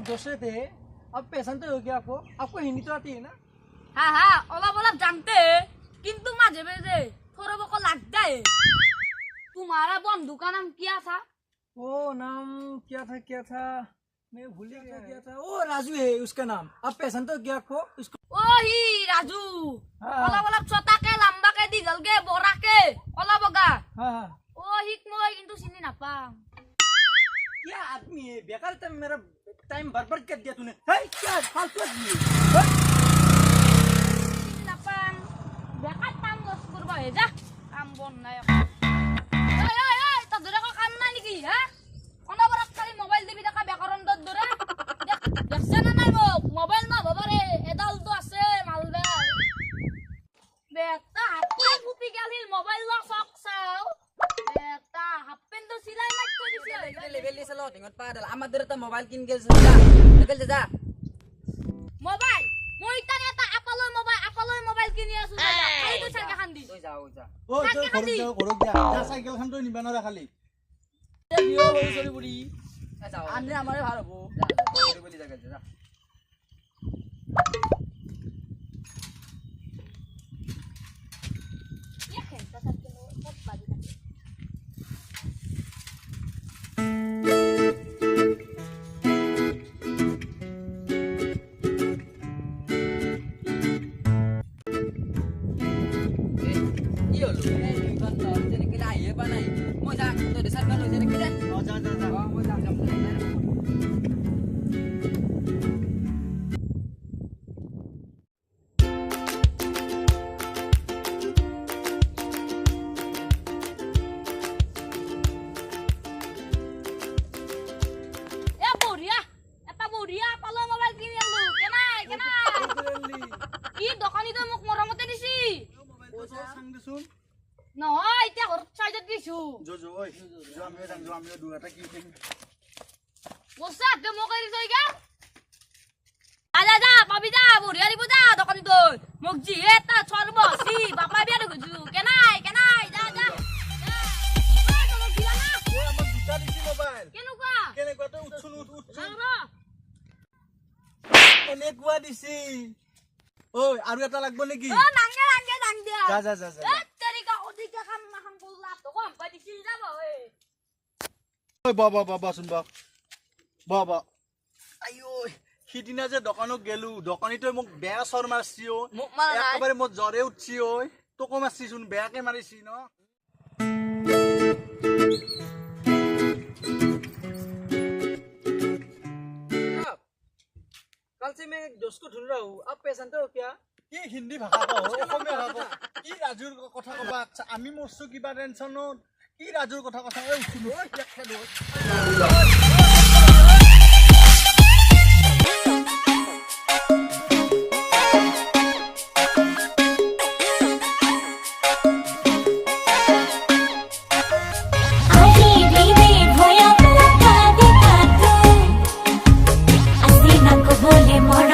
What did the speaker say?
दूसरे थे, अब पेशेंट हो गया आपको हिंदी तो आती है ना? हाँ हाँ ओला जानते हैं किंतु माजे में थोड़ा बहुत लगता है। तुम्हारा बंधु का नाम क्या था? वो नाम क्या था मैं भूल गया क्या था। वो राजू है उसका नाम। अब पेशेंट हो गया उसको। ओ ही राजू ओला छोटा के लंबा के दीघल के बोरा के ओला बगा। हाँ ओ ही मैं किंतु सिनी ना पा। क्या आदमी है बेकार टाइम मेरा टाइम बर्बाद कर दिया तूने। है क्या फालतू आदमी है। सिनी ना पा बेकार टाइम लॉस करबा है जा काम बन ना ओए तो दरे को काम ना निकी है ओना बरक खाली मोबाइल देबी দেখা ব্যাকরণ দর দরে দেখছ না নাই মোবাইল মা বাবারে এদাল তো আছে মালদা বেটা হাতে ফুপি গেল মোবাইল ল সক চাও বেটা হাপেন তো সিলাই মার তো দিছে level selo tengok padahal amatir ta mobile kin gel saja mobile মই তানে তা আপলো মোবাইল কিনি আছো খালি তো সারকা খান্দি তুই যাও যা ও তো ঘরক যা সাইকেল খান তো নিবা না খালি দিও বড় সরি বুড়ি যাও আনলে আমারে ভালো হবো যা বলি জায়গা যা ये खेलता सब के सब बाजी करते iyo lu ini kan tahu jadi kita iya pa nai mo ja to desar kan jadi kita जा mo ja jam বুড়িয়া পালো মোবাইল কিনি আনলো কেনাই কি দোকানি তো মোক মরমতে দিছি পয়সা সাং দিছুন নহয় এতিয়া ঘর সাইজত দিছু জো ওই জো আমি দুটা কি কিন বসা তে মোক এরি যাইগা যা পাবি যা বুড়িয়া দিব যা দোকানি তো মোক জি এটা সর্বসি বাপা বিয়া গজু কেনাই যা মোক দিলা না ও আমার দুটা দিছি মোবাইল কেনেকুৱা তো উঠছুন ৰ এনেকুৱা দিছি ওই আৰু এটা লাগব নেকি ও নাংগে দিয়া যা এ তেরিকা ওদিকে কাম মাহাম বললা তো কম পাই দিছি যাব এ ওই বাবা শুন বাবা আইও সিদিনা যে দোকানত গেলু দোকানীটোৱে মোক বেয়া চৰ মাৰছি ও মোক মাৰা নাই একেবাৰে মোক জ্বৰে উঠছি ঐ তোকো মাৰছি চোন বেয়াকে মাৰিছি ন कल से मैं दोस्त को ढूंढ रहा हूँ अब पेशेंट हो क्या ये हिंदी भाषा का हो অসমীয়া ভাষা কি ৰাজুৰ কথা কবা আচ্ছা আমি মৰছো কিবা টেনচনত কি ৰাজুৰ কথা এই উঠিলো ঐ ইয়াক খেলো more